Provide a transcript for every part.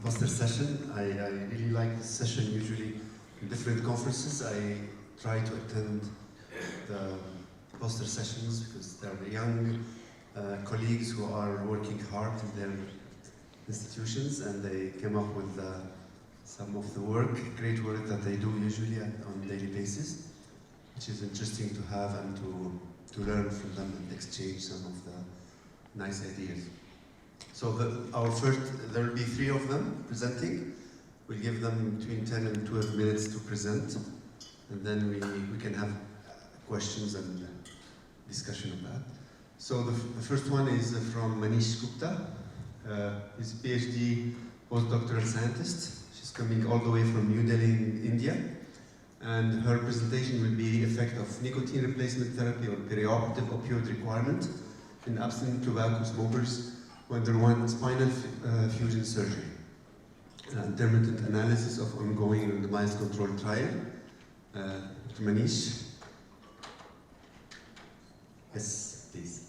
Buster session. I really like this session. Usually in different conferences, I try to attend the Buster sessions because they're the young colleagues who are working hard in their institutions, and they came up with some of the great work that they do usually on a daily basis, which is interesting to have and to learn from them and exchange some of the nice ideas. So there will be 3 of them presenting. We'll give them between 10 and 12 minutes to present, and then we can have questions and discussion of that. So the first one is from Manish Gupta. He's a PhD postdoctoral scientist. She's coming all the way from New Delhi in India. And her presentation will be effect of nicotine replacement therapy on perioperative opioid requirement in abstinent tobacco smokers who underwent spinal fusion surgery. Intermittent analysis of ongoing randomized controlled trial. Dr. Manish. Yes, please.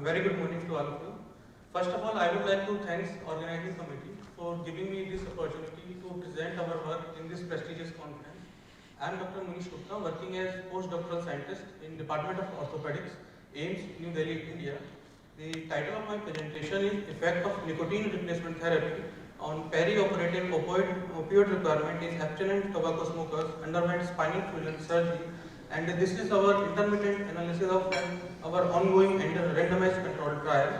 Very good morning to all of you. First of all, I would like to thank organizing committee for giving me this opportunity to present our work in this prestigious conference. I am Dr. Manish Gupta, working as postdoctoral scientist in Department of Orthopedics, AIIMS, New Delhi, India. The title of my presentation is Effect of Nicotine Replacement Therapy on Perioperative Opioid Requirement in Abstinent Tobacco Smokers Underwent Spinal Fusion Surgery. And this is our intermittent analysis of our ongoing randomized controlled trial.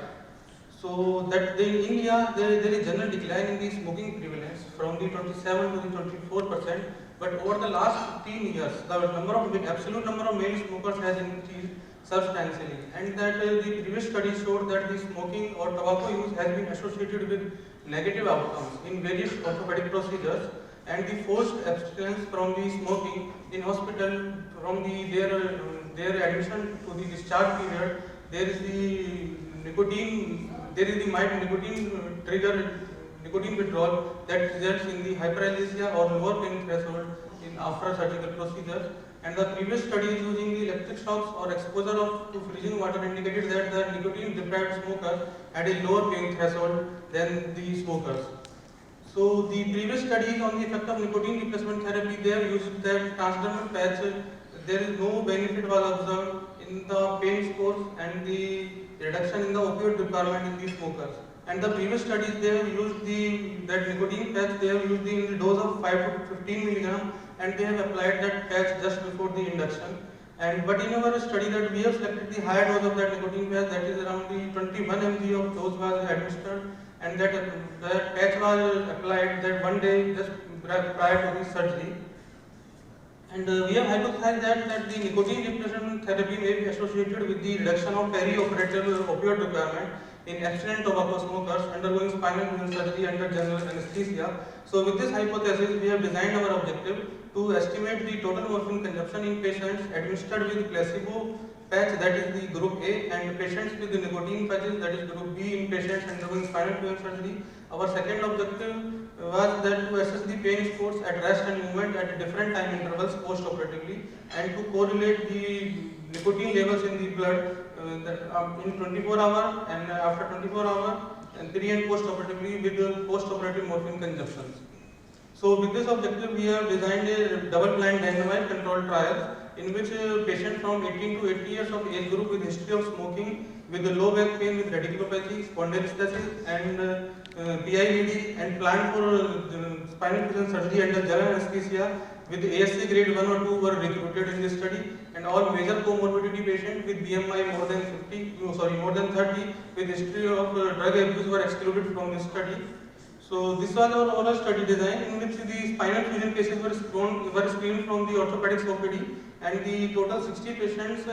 So that in India there is general decline in the smoking prevalence from the 27 to the 24%, but over the last 15 years, the absolute number of male smokers has increased substantially, and that the previous study showed that the smoking or tobacco use has been associated with negative outcomes in various orthopedic procedures, and the forced abstinence from the smoking in hospital from their admission to the discharge period, there is the mild nicotine trigger nicotine withdrawal that results in the hyperalgesia or lower pain threshold in after surgical procedures. And the previous studies using the electric shocks or exposure to freezing water indicated that the nicotine deprived smokers had a lower pain threshold than the smokers. So the previous studies on the effect of nicotine replacement therapy, they have used that transdermal patch. There is no benefit was observed in the pain scores and the reduction in the opioid requirement in the smokers. And the previous studies, they have used that nicotine patch, they have used in the dose of 5 to 15 milligram, and they have applied that patch just before the induction. But in our study that we have selected the higher dose of that nicotine patch, that is around the 21 mg of dose was administered, and that patch was applied that one day just prior to the surgery. And we have hypothesized that the nicotine replacement therapy may be associated with the reduction of perioperative opioid requirement in abstinent tobacco smokers undergoing spinal fusion surgery under general anesthesia. So with this hypothesis, we have designed our objective to estimate the total morphine consumption in patients administered with placebo patch, that is the group A, and patients with the nicotine patches, that is group B, in patients undergoing spinal fusion surgery. Our second objective was that to assess the pain scores at rest and movement at different time intervals post-operatively, and to correlate the nicotine levels in the blood in 24 hours and after 24 hours and pre and post-operatively with the post-operative morphine consumptions. So with this objective, we have designed a double-blind randomized controlled trial in which patients from 18 to 80 years of age group with history of smoking, with low back pain, with radiculopathy, spondylolisthesis, and PIVD, and planned for spinal fusion surgery under general anesthesia with ASC grade 1 or 2 were recruited in this study, and all major comorbidity patients with BMI more than 30 with history of drug abuse were excluded from this study. So this was our overall study design in which the spinal fusion cases were screened from the orthopedics OPD, and the total 60 patients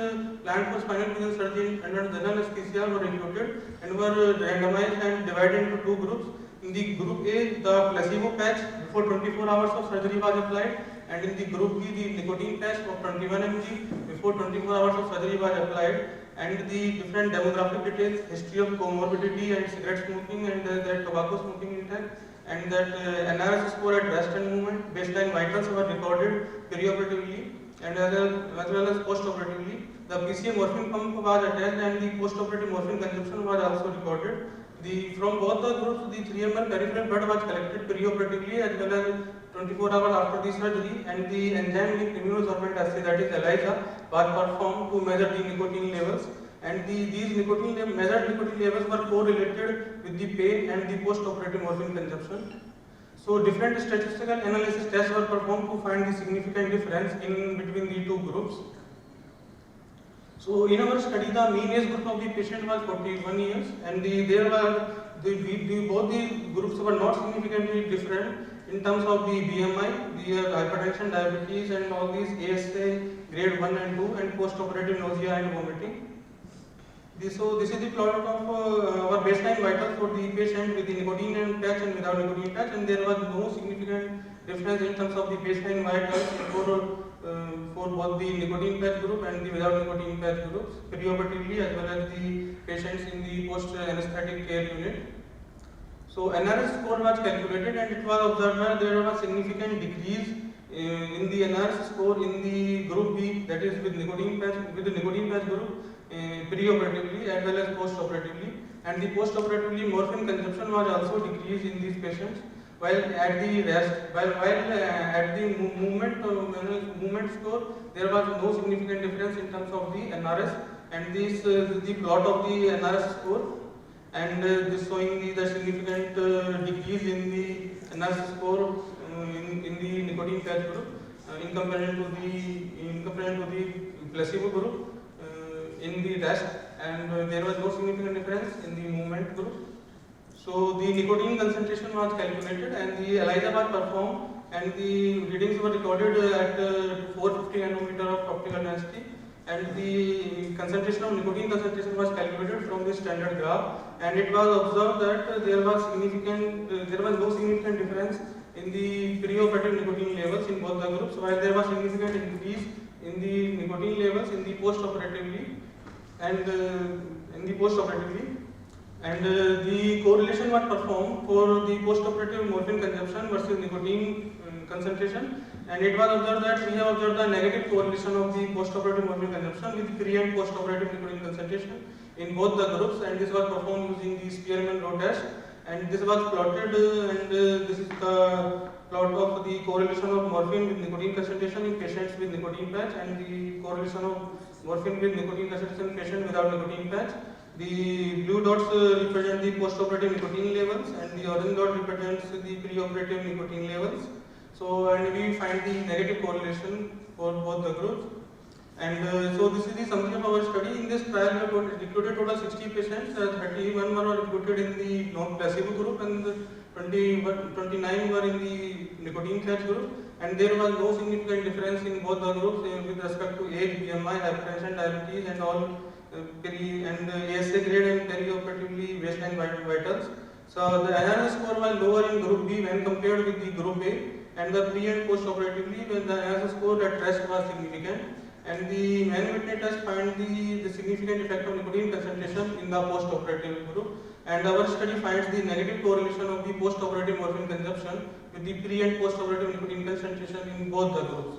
planned for spinal fusion surgery under general anesthesia were recruited and were randomized and divided into 2 groups. In the group A, the placebo patch before 24 hours of surgery was applied, and in the group B, the nicotine patch of 21 mg before 24 hours of surgery was applied. and the different demographic details, history of comorbidity and cigarette smoking and that tobacco smoking intake, and that NRS score at rest and movement, baseline vitals were recorded perioperatively and as well as post-operatively. The PCA morphine pump was attached and the post-operative morphine consumption was also recorded. From both the groups, the 3 ml peripheral blood was collected perioperatively as well as 24 hours after the surgery, and the enzyme-linked immunosorbent assay, that is ELISA, was performed to measure the nicotine levels. And these measured nicotine levels were correlated with the pain and the post-operative morphine consumption. So different statistical analysis tests were performed to find the significant difference in between the two groups. So in our study, the mean age group of the patient was 41 years, and both the groups were not significantly different in terms of the BMI, the hypertension, diabetes, and all these ASA grade 1 and 2, and post-operative nausea and vomiting. So this is the plot of our baseline vitals for the patient with the nicotine patch and without nicotine patch, and there was no significant difference in terms of the baseline vitals for both the nicotine patch group and the without nicotine patch groups perioperatively as well as the patients in the post-anesthetic care unit. So NRS score was calculated and it was observed that there was a significant decrease in the NRS score in the group B, that is with the nicotine patch group perioperatively as well as post-operatively, and the post-operatively morphine consumption was also decreased in these patients, while at the rest, at the movement score, there was no significant difference in terms of the NRS, and this is the plot of the NRS score, and this showing the significant decrease in the NRS score in the nicotine patch group in comparison to the placebo group in the rest, and there was no significant difference in the movement group. So the nicotine concentration was calculated and the ELISA was performed, and the readings were recorded at 450 nanometer of optical density, and the nicotine concentration was calculated from the standard graph, and it was observed that there was no significant difference in the preoperative nicotine levels in both the groups, while there was significant increase in the nicotine levels in the post-operatively and the correlation was performed for the post-operative morphine consumption versus nicotine concentration, and it was observed that we have observed the negative correlation of the post-operative morphine consumption with pre and post-operative nicotine concentration in both the groups, and this was performed using the Spearman-Rho test, and this was plotted, and this is the plot of the correlation of morphine with nicotine concentration in patients with nicotine patch and the correlation of morphine with nicotine concentration in patients without nicotine patch. The blue dots represent the post-operative nicotine levels and the orange dot represents the pre-operative nicotine levels. So, and we find the negative correlation for both the groups. And so this is the summary of our study. In this trial, we have recruited total 60 patients, 31 were recruited in the non-placebo group and 29 were in the nicotine patch group, and there was no significant difference in both the groups with respect to age, BMI, hypertension, diabetes, and all ASA grade and perioperatively baseline vitals. So the NRS score was lower in group B when compared with the group A, and the pre and post operatively when the NRS score at rest was significant, and the Mann-Whitney test found the significant effect of nicotine concentration in the post operative group, and our study finds the negative correlation of the post operative morphine consumption with the pre and post operative nicotine concentration in both the groups.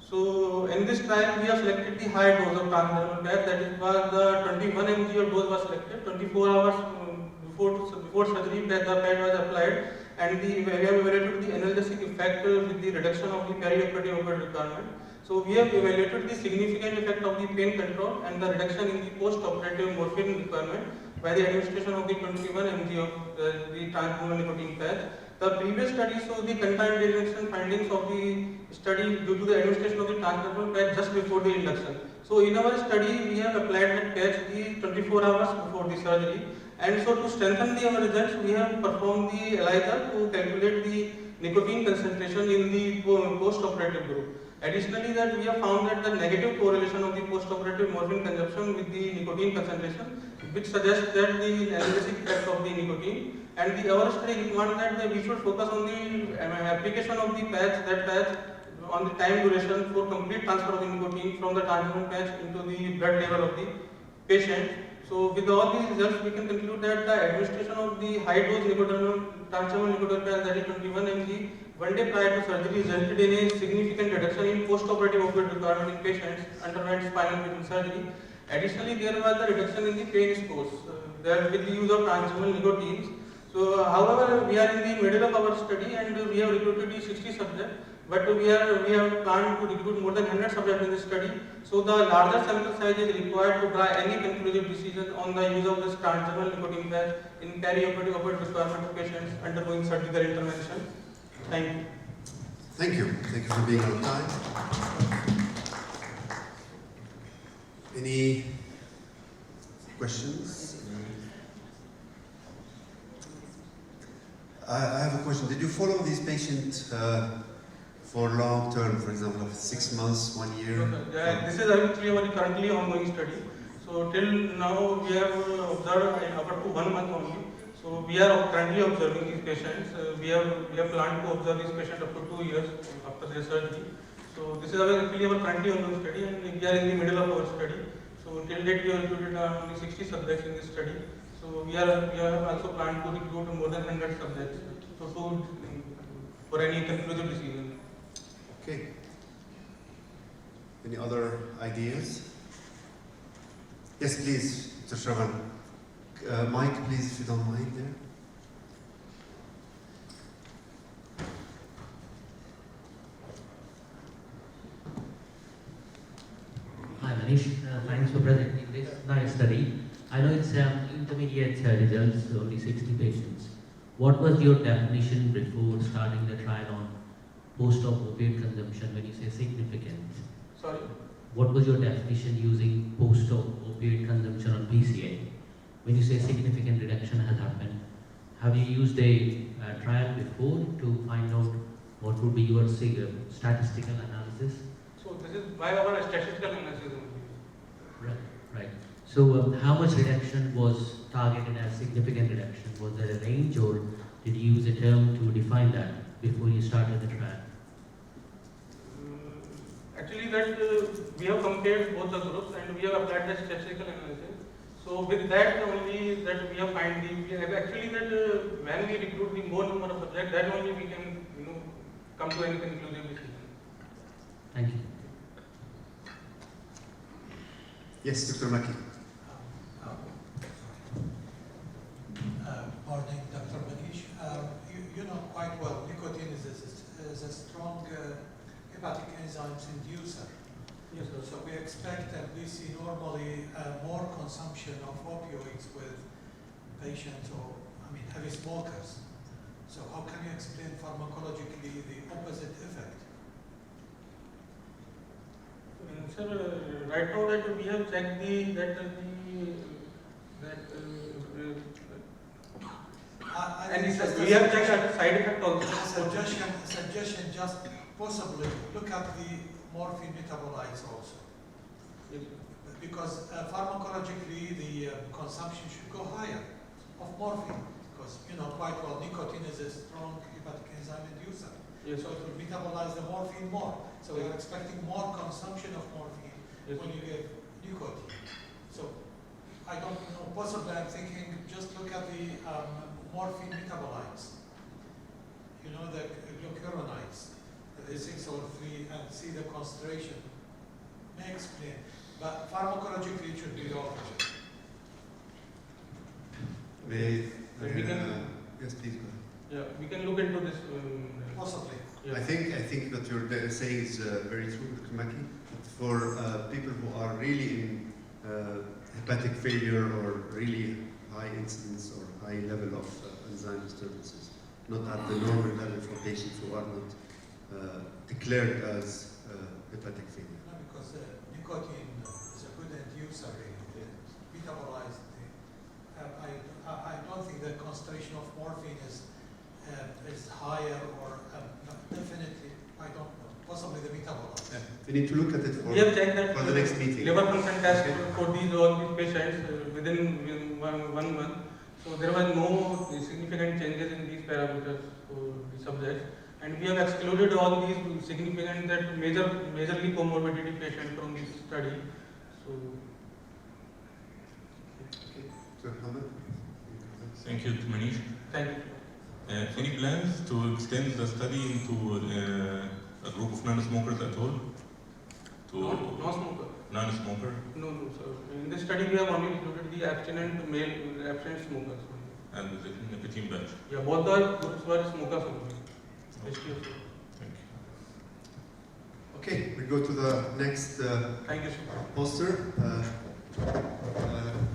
So in this trial, we have selected the high dose of transdermal patch, that is was the 21 mg of dose was selected 24 hours before surgery that the patch was applied, and we have evaluated the analgesic effect with the reduction of the perioperative opioid requirement. So we have evaluated the significant effect of the pain control and the reduction in the post-operative morphine requirement by the administration of the 21 mg of the transdermal nicotine patch. The previous study showed the contamination findings of the study due to the administration of the transdermal patch just before the induction. So in our study, we have applied that patch the 24 hours before the surgery, and so to strengthen our results, we have performed the ELISA to calculate the nicotine concentration in the post-operative group. Additionally, that we have found that the negative correlation of the post-operative morphine consumption with the nicotine concentration, which suggests that the analgesic effect of the nicotine, and our study recommended that we should focus on the application of the patch on the time duration for complete transfer of the nicotine from the transdermal patch into the blood level of the patient. So with all these results, we can conclude that the administration of the high-dose transdermal nicotinamide, that is 21 mg, 1 day prior to surgery resulted in a significant reduction in post-operative opioid requirement in patients underwent spinal fusion surgery. Additionally, there was a reduction in the pain scores there with the use of transdermal nicotines. So, however, we are in the middle of our study and we have recruited 60 subjects, but we have planned to recruit more than 100 subjects in this study. So, the larger sample size is required to draw any conclusive decision on the use of this transdermal nicotine patch in perioperative opioid requirement of patients undergoing surgical intervention. Thank you. Thank you. Thank you for being on time. Any questions? I have a question. Did you follow these patients for long term, for example, of 6 months, 1 year? This is actually our currently ongoing study. So till now we have observed up to 1 month only. So we are currently observing these patients. We have planned to observe these patients up to 2 years after their surgery. So this is actually our currently ongoing study, and we are in the middle of our study. So till date we have recruited only 60 subjects in this study. So we have also planned to recruit more than 100 subjects. So for any conclusive decision. Okay. Any other ideas? Yes, please, Mr. Shravan. Mike, please, if you don't mind there. Hi Manish, thanks for presenting this nice study. I know it's intermediate results, only 60 patients. What was your definition before starting the trial on post-op opioid consumption when you say significant? Sorry? What was your definition using post-op opioid consumption on PCA? When you say significant reduction has happened, have you used a trial before to find out what would be your statistical analysis? So this is by our statistical analysis only. Right, right. So how much reduction was targeted as significant reduction? Was there a range, or did you use a term to define that before you started the trial? Actually, that we have compared both the groups and we have applied the statistical analysis. So with that only that we have find actually that when we recruit the more number of subjects, that only we can come to any conclusive decision. Thank you. Yes, Dr. Maki. Morning, Dr. Manish. You know quite well, nicotine is a strong hepatic enzymes inducer. Yes, sir. So we expect and we see normally more consumption of opioids with patients or, heavy smokers. So how can you explain pharmacologically the opposite effect? Sir, right now that we have checked we have checked the side effect also. Suggestion just possibly look at the morphine metabolites also. Yes. Because pharmacologically the consumption should go higher of morphine, because you know quite well nicotine is a strong hepatic enzyme inducer. Yes. So it will metabolize the morphine more. So we are expecting more consumption of morphine when you give nicotine. So I don't know, possibly I'm thinking just look at the morphine metabolites. You know, the glucuronides, the 603, and see the concentration. May explain. But pharmacologically it should be the opposite. Yes, please go ahead. Yeah, we can look into this. Possibly. Yeah. I think what you're saying is very true, Dr. Maki. For people who are really in hepatic failure or really high incidence or high level of enzyme disturbances, not at the normal level for patients who are not declared as hepatic failure. No, because nicotine is a good inducer. It metabolizes the. I don't think the concentration of morphine is higher or definitely. I don't know. Possibly the metabolite. Yeah. We need to look at it We have checked that for the next meeting. liver function test for all these patients within 1 month. So there was no significant changes in these parameters for the subjects, and we have excluded all these significant that majorly comorbidity patients from this study. So Thank you, Manish. Thank you. Any plans to extend the study into a group of non-smokers at all? No smoker. Non-smoker? No, sir. In this study, we have only included the abstinent smokers. And the nicotine batch? Yeah, both the groups were smokers only. Thank you. Okay, we go to the next Thank you, sir. poster.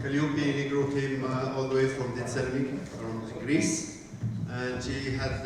Calliope Negro came all the way from Thessaloniki, from Greece, and she had